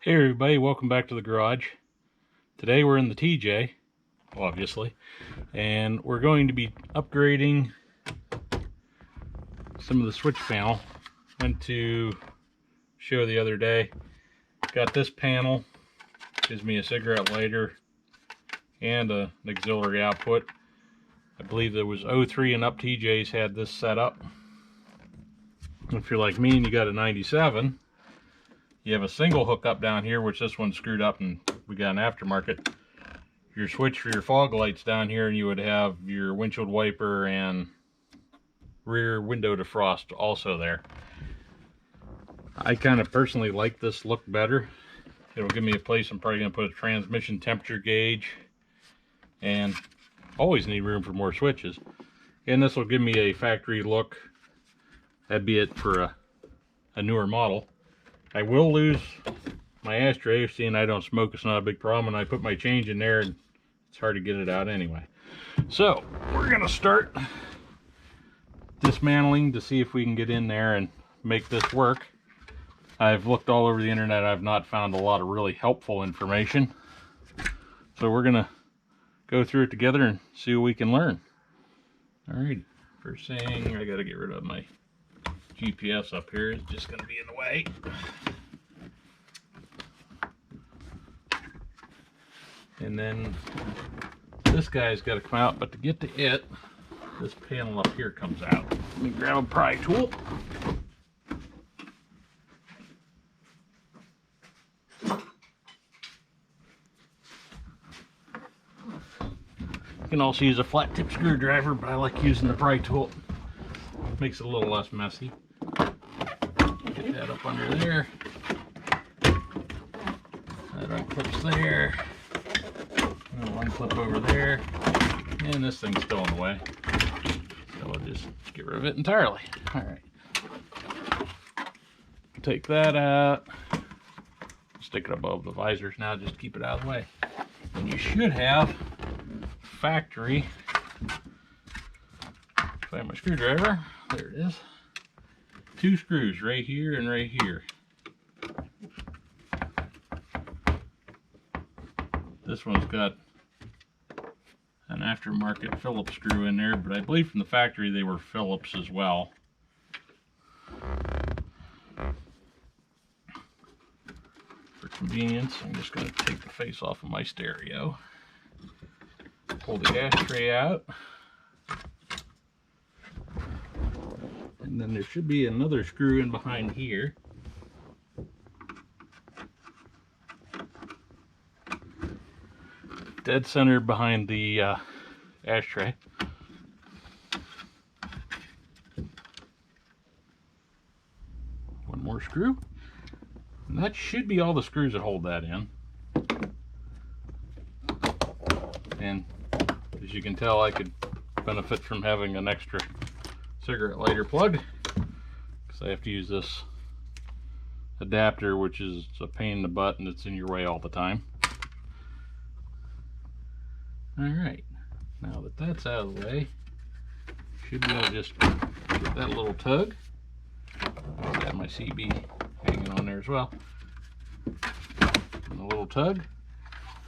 Hey everybody, welcome back to the garage. Today we're in the TJ, obviously, and we're going to be upgrading some of the switch panel. Went to show the other day. Got this panel, gives me a cigarette lighter and an auxiliary output. I believe there was 03 and up TJs had this set up. If you're like me and you got a 97, you have a single hookup down here, which this one's screwed up and we got an aftermarket. Your switch for your fog lights down here, and you would have your windshield wiper and rear window defrost also there. I kind of personally like this look better. It'll give me a place. I'm probably going to put a transmission temperature gauge, and always need room for more switches. And this will give me a factory look. That'd be it for a newer model. I will lose my ashtray. Seeing I don't smoke, it's not a big problem, and I put my change in there and it's hard to get it out anyway. So we're gonna start dismantling to see if we can get in there and make this work. I've looked all over the internet. I've not found a lot of really helpful information, so we're gonna go through it together and see what we can learn. All right, first thing, I gotta get rid of my GPS up here. It's just gonna be in the way. And then this guy's got to come out, but to get to it, this panel up here comes out. Let me grab a pry tool. You can also use a flat tip screwdriver, but I like using the pry tool. Makes it a little less messy. Get that up under there. That unclips there. One clip over there, and this thing's still in the way, so I'll just get rid of it entirely. All right, take that out, stick it above the visors now, just to keep it out of the way. And you should have factory, find my screwdriver, there it is, 2 screws right here and right here. This one's got an aftermarket Phillips screw in there, but I believe from the factory they were Phillips as well. For convenience, I'm just going to take the face off of my stereo, pull the ashtray out, and then there should be another screw in behind here. Dead center behind the ashtray. One more screw. And that should be all the screws that hold that in. And as you can tell, I could benefit from having an extra cigarette lighter plug, because I have to use this adapter, which is a pain in the butt and it's in your way all the time. Alright, now that that's out of the way, should be able to just get that little tug. I got my CB hanging on there as well. And a little tug,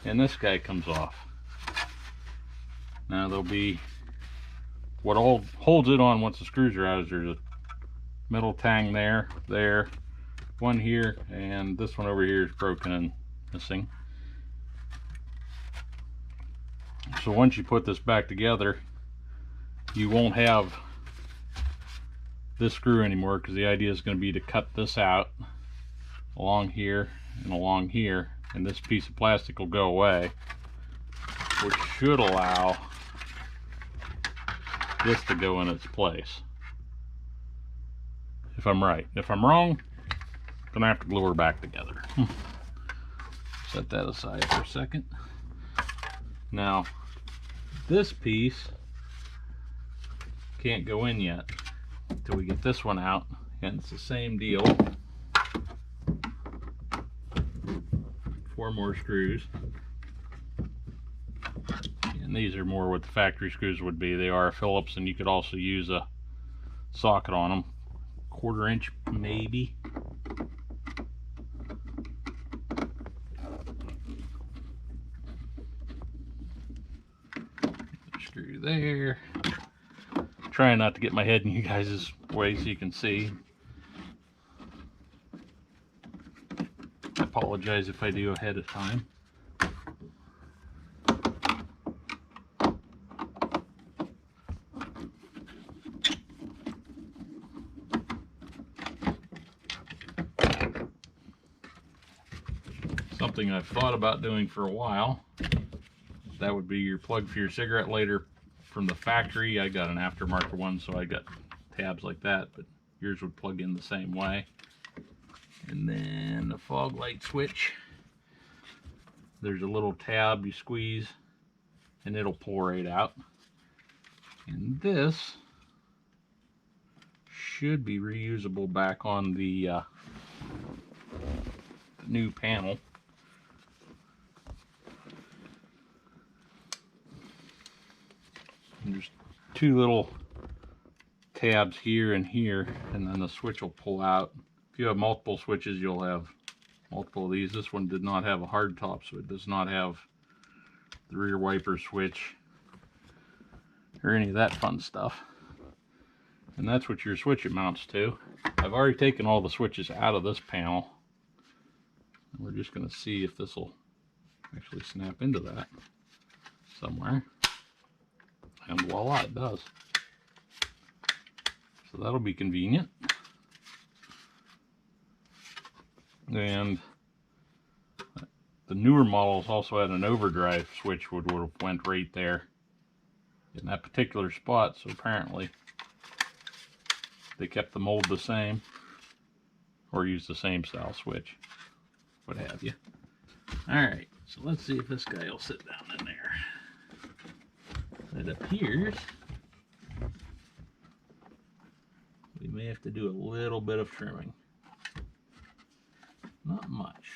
and this guy comes off. Now there'll be, what holds it on once the screws are out is there's a metal tang there, one here, and this one over here is broken and missing. So once you put this back together, you won't have this screw anymore, because the idea is going to be to cut this out along here and along here, and this piece of plastic will go away, which should allow this to go in its place. If I'm right. If I'm wrong, I'm going to have to glue her back together. Set that aside for a second. Now, this piece can't go in yet until we get this one out, and it's the same deal. 4 more screws, and these are more what the factory screws would be. They are Phillips, and you could also use a socket on them, 1/4 inch maybe. screw there. Trying not to get my head in you guys' way so you can see. I apologize if I do ahead of time. Something I've thought about doing for a while. That would be your plug for your cigarette lighter from the factory. I got an aftermarket one, so I got tabs like that, but yours would plug in the same way. And then the fog light switch. There's a little tab you squeeze and it'll pull right out. And this should be reusable back on the new panel. And there's two little tabs here and here, and then the switch will pull out. If you have multiple switches, you'll have multiple of these. This one did not have a hard top, so it does not have the rear wiper switch or any of that fun stuff. And that's what your switch amounts to. I've already taken all the switches out of this panel. And we're just going to see if this will actually snap into that somewhere. And voila, it does. So that'll be convenient. And the newer models also had an overdrive switch would have went right there in that particular spot. So apparently they kept the mold the same or used the same style switch, what have you. Alright, so let's see if this guy will sit down in there. It appears we may have to do a little bit of trimming. Not much.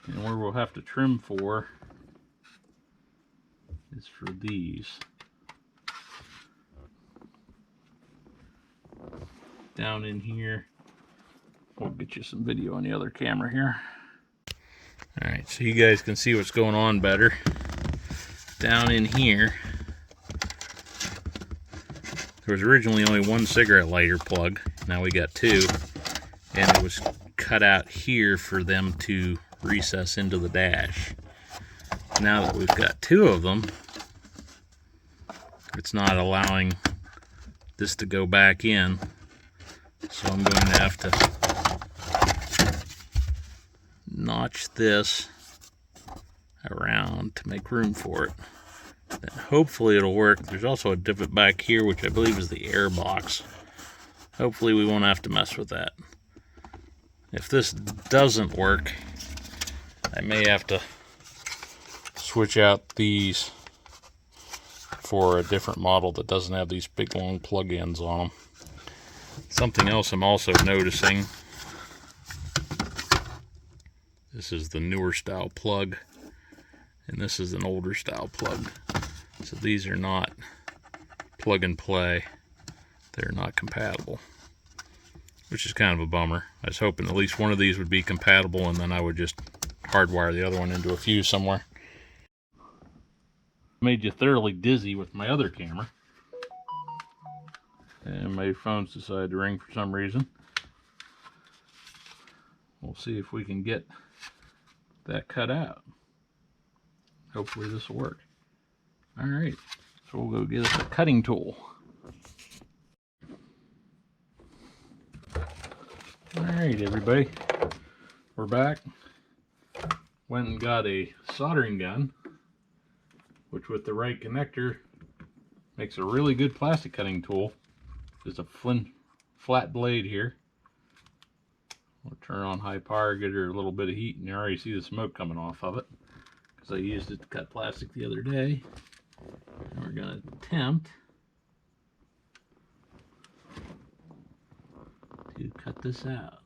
And where we'll have to trim for is for these. Down in here. We'll get you some video on the other camera here. Alright, so you guys can see what's going on better. Down in here, there was originally only one cigarette lighter plug. Now we got two. And it was cut out here for them to recess into the dash. Now that we've got two of them, it's not allowing this to go back in. So I'm going to have to notch this around to make room for it. And hopefully it'll work. There's also a divot back here, which I believe is the air box. Hopefully we won't have to mess with that. If this doesn't work, I may have to switch out these for a different model that doesn't have these big long plug-ins on them. Something else I'm also noticing, this is the newer style plug, and this is an older style plug. So these are not plug and play. They're not compatible, which is kind of a bummer. I was hoping at least one of these would be compatible, and then I would just hardwire the other one into a fuse somewhere. Made you thoroughly dizzy with my other camera. And my phone's decided to ring for some reason. We'll see if we can get that cut out. Hopefully this will work. Alright, so we'll go get us a cutting tool. Alright everybody, we're back. Went and got a soldering gun, which with the right connector makes a really good plastic cutting tool. Just a flat blade here. We'll turn on high power, get her a little bit of heat, and you already see the smoke coming off of it because I used it to cut plastic the other day. And we're going to attempt to cut this out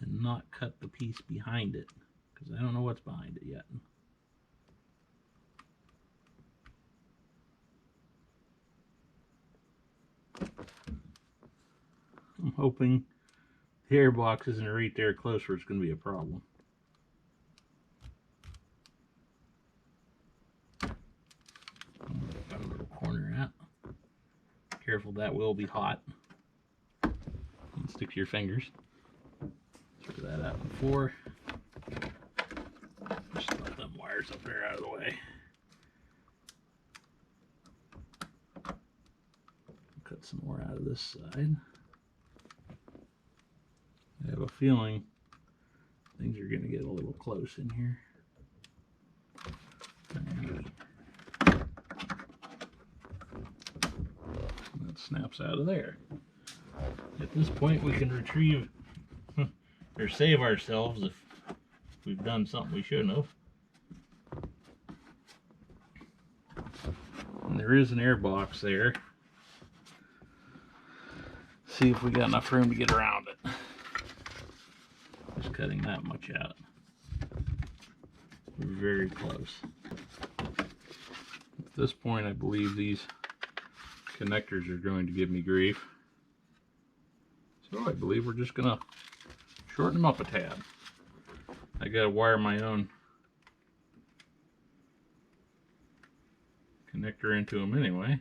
and not cut the piece behind it because I don't know what's behind it yet. I'm hoping the air box isn't right there close where it's going to be a problem. careful, that will be hot. You can stick to your fingers. Throw that out before. Just let them wires up there out of the way. Cut some more out of this side. I have a feeling things are going to get a little close in here. That snaps out of there. At this point, we can retrieve or save ourselves if we've done something we shouldn't have. And there is an air box there. See if we got enough room to get around it. Just cutting that much out. We're very close. At this point, I believe these connectors are going to give me grief. So I believe we're just gonna shorten them up a tad. I gotta wire my own connector into them anyway.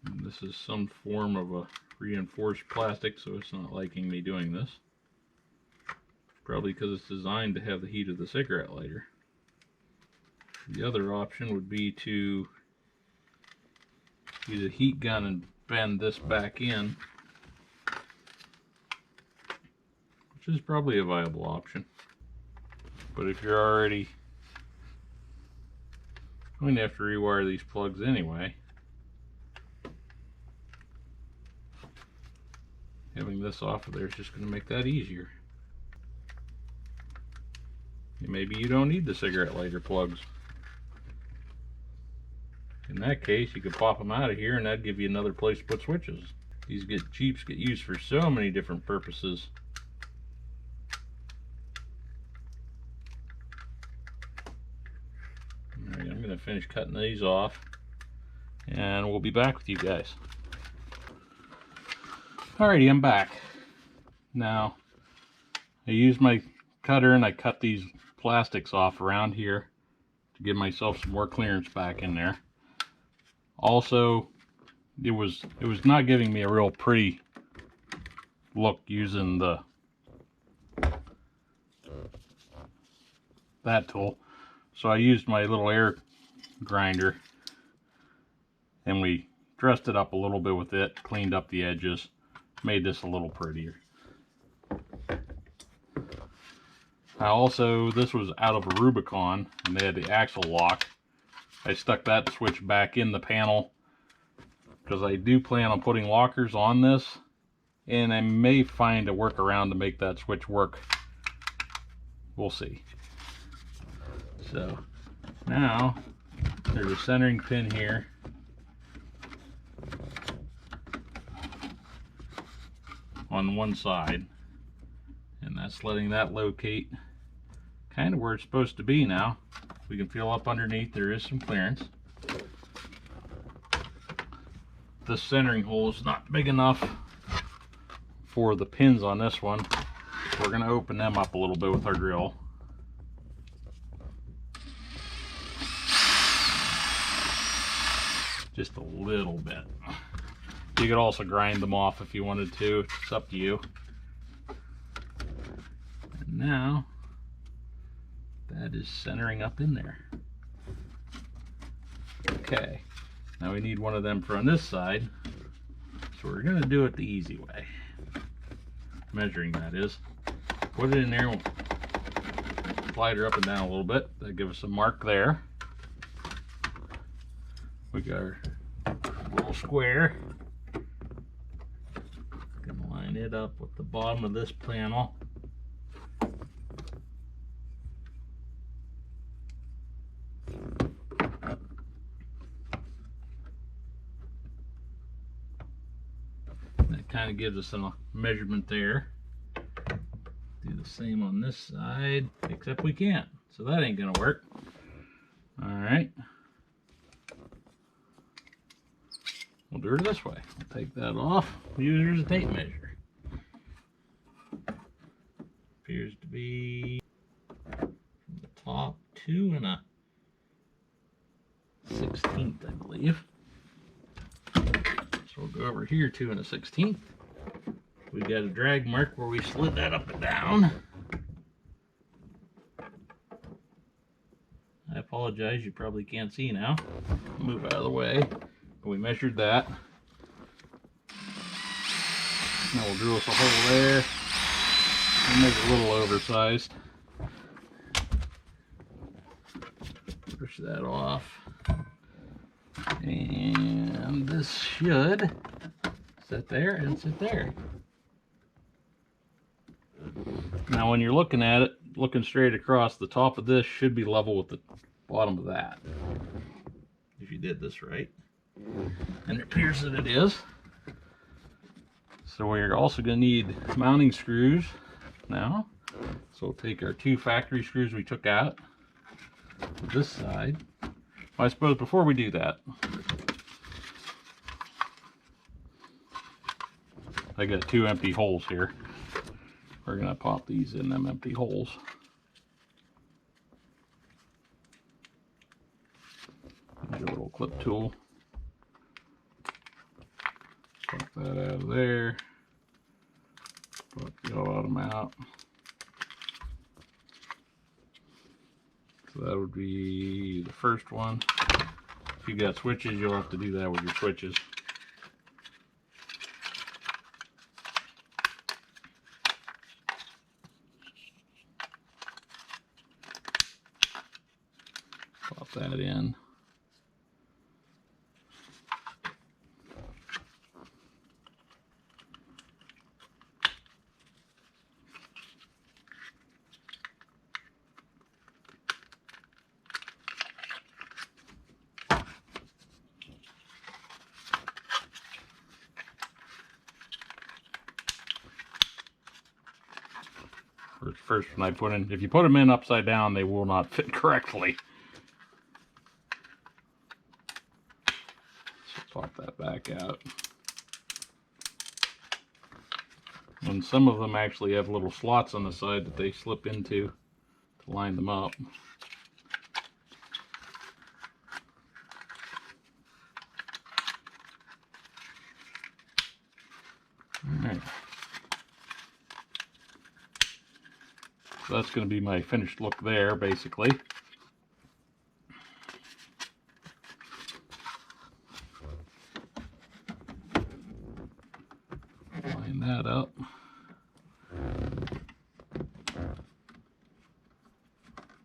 And this is some form of a reinforced plastic, so it's not liking me doing this. Probably because it's designed to have the heat of the cigarette lighter. The other option would be to use a heat gun and bend this back in, which is probably a viable option. But if you're already going to have to rewire these plugs anyway, having this off of there is just going to make that easier. Maybe you don't need the cigarette lighter plugs. In that case, you could pop them out of here and that'd give you another place to put switches. These Jeeps get used for so many different purposes. Alright, I'm going to finish cutting these off and we'll be back with you guys. Alrighty, I'm back. Now, I used my cutter and I cut these plastics off around here to give myself some more clearance back in there. Also, it was not giving me a real pretty look using that tool, so I used my little air grinder and we dressed it up a little bit with it, cleaned up the edges, made this a little prettier. This was out of a Rubicon and they had the axle lock. I stuck that switch back in the panel because I do plan on putting lockers on this, and I may find a workaround to make that switch work. We'll see. So now there's a centering pin here. On one side, and that's letting that locate kind of where it's supposed to be now. We can feel up underneath, there is some clearance. This centering hole is not big enough for the pins on this one. We're going to open them up a little bit with our drill. Just a little bit. You could also grind them off if you wanted to. It's up to you. And now that is centering up in there. Okay, now we need one of them for on this side, so we're going to do it the easy way. Measuring, that is. Put it in there, we'll slide her up and down a little bit. That'll give us a mark there. We got our little square. Gonna line it up with the bottom of this panel. Kind of gives us a measurement there. Do the same on this side, except we can't, so that ain't gonna work. All right, we'll do it this way. We'll take that off. We'll use it as a tape measure. Appears to be from the top 2 1/16, I believe. So So we'll go over here 2 1/16. We got a drag mark where we slid that up and down. I apologize, you probably can't see now. Move out of the way. But we measured that. Now we'll drill us a hole there. We'll make it a little oversized. Push that off. And this should sit there and sit there. Now when you're looking at it, looking straight across, the top of this should be level with the bottom of that, if you did this right. And it appears that it is. So we're also going to need mounting screws now. So we'll take our 2 factory screws we took out this side. Well, I suppose before we do that, I got 2 empty holes here. We're going to pop these in them empty holes. Use a little clip tool. Pop that out of there. Pop the bottom out. So that would be the first one. If you got switches, you'll have to do that with your switches. Pop that in. First one I put in, if you put them in upside down, they will not fit correctly. So pop that back out. And some of them actually have little slots on the side that they slip into to line them up. All right. So that's going to be my finished look there, basically. Line that up.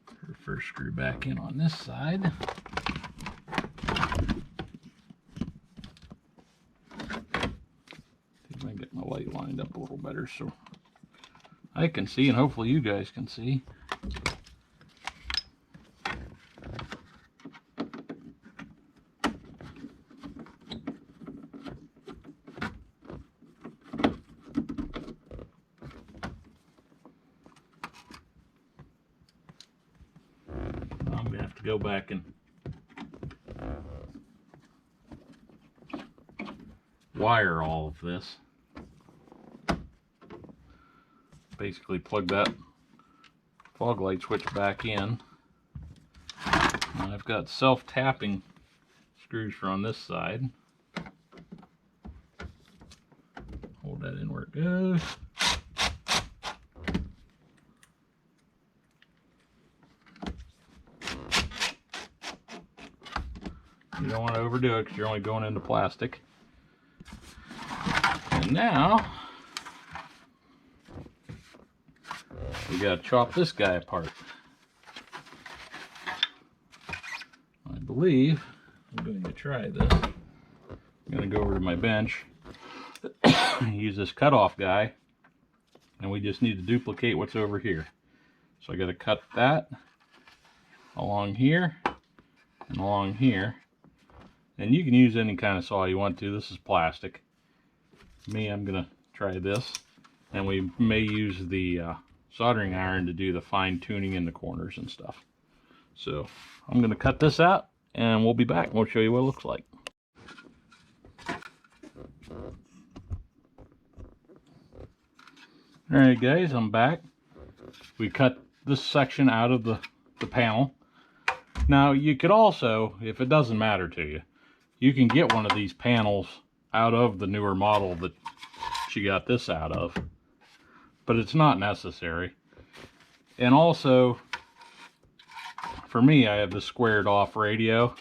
Put the first screw back in on this side. See if I can get my light lined up a little better so I can see, and hopefully you guys can see. I'm going to have to go back and wire all of this. Basically plug that fog light switch back in. And I've got self-tapping screws for on this side. Hold that in where it goes. You don't want to overdo it because you're only going into plastic. And now we gotta chop this guy apart. I believe I'm going to try this. I'm going to go over to my bench, use this cutoff guy, and we just need to duplicate what's over here. So I got to cut that along here and along here. And you can use any kind of saw you want to. This is plastic. Me, I'm going to try this. And we may use the soldering iron to do the fine tuning in the corners and stuff. So I'm going to cut this out and we'll be back and we'll show you what it looks like. Alright guys, I'm back. We cut this section out of the panel. Now you could also, if it doesn't matter to you, you can get one of these panels out of the newer model that she got this out of, but it's not necessary. And also, for me, I have the squared off radio,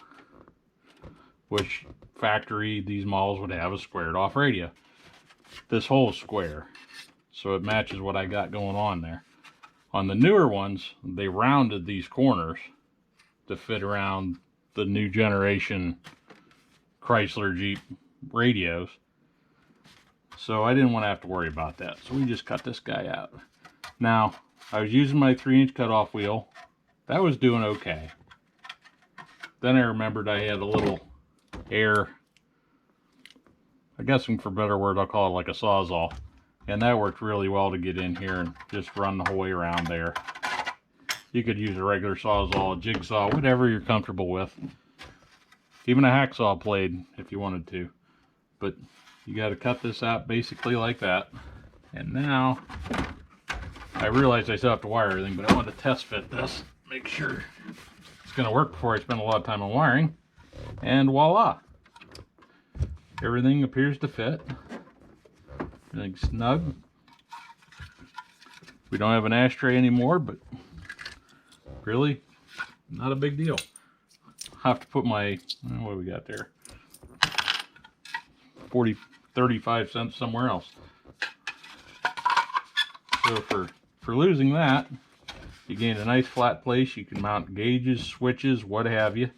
which factory these models would have a squared off radio. This whole square, so it matches what I got going on there. On the newer ones, they rounded these corners to fit around the new generation Chrysler Jeep radios. So I didn't want to have to worry about that. So we just cut this guy out. Now, I was using my 3-inch cutoff wheel. That was doing okay. Then I remembered I had a little air, I guess for better word, I'll call it like a Sawzall. And that worked really well to get in here and just run the whole way around there. You could use a regular Sawzall, a jigsaw, whatever you're comfortable with. Even a hacksaw blade if you wanted to. But you got to cut this out basically like that. And now, I realized I still have to wire everything, but I wanted to test fit this. Make sure it's going to work before I spend a lot of time on wiring. And voila! Everything appears to fit. Everything's snug. We don't have an ashtray anymore, but really, not a big deal. I have to put my, what do we got there? 35 cents somewhere else. So for losing that, you gain a nice flat place. You can mount gauges, switches, what have you.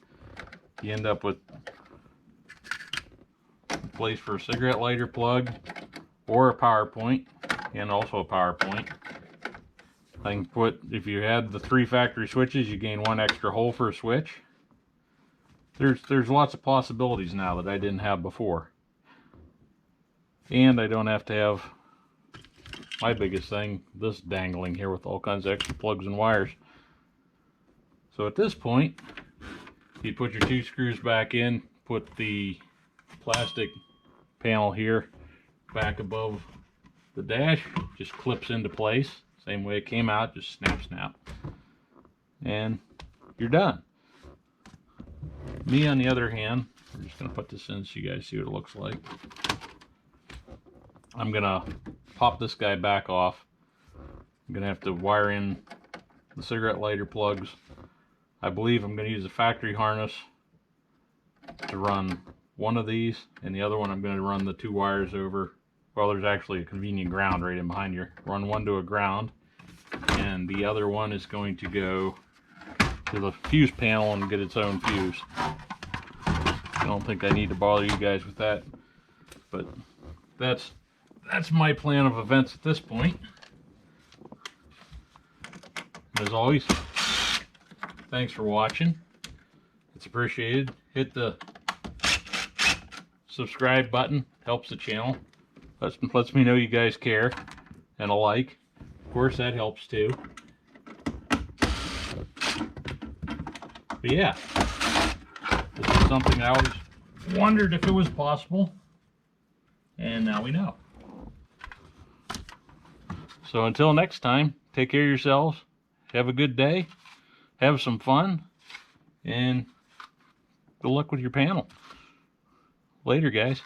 You end up with a place for a cigarette lighter plug or a power point, and also a power point. I can put, if you had the 3 factory switches, you gain 1 extra hole for a switch. There's lots of possibilities now that I didn't have before. And I don't have to have my biggest thing, this dangling here with all kinds of extra plugs and wires. So at this point, you put your 2 screws back in, put the plastic panel here back above the dash, just clips into place. Same way it came out, just snap, snap. And you're done. Me, on the other hand, I'm just going to put this in so you guys see what it looks like. I'm going to pop this guy back off. I'm going to have to wire in the cigarette lighter plugs. I believe I'm going to use a factory harness to run one of these, and the other one I'm going to run the 2 wires over. Well, there's actually a convenient ground right in behind here. Run one to a ground, and the other one is going to go to the fuse panel and get its own fuse. I don't think I need to bother you guys with that, but that's my plan of events at this point. As always, thanks for watching. It's appreciated. Hit the subscribe button, helps the channel. Lets me know you guys care, and a like. Of course, that helps too. But yeah, this is something I always wondered if it was possible, and now we know. So until next time, take care of yourselves, have a good day, have some fun, and good luck with your panel. Later, guys.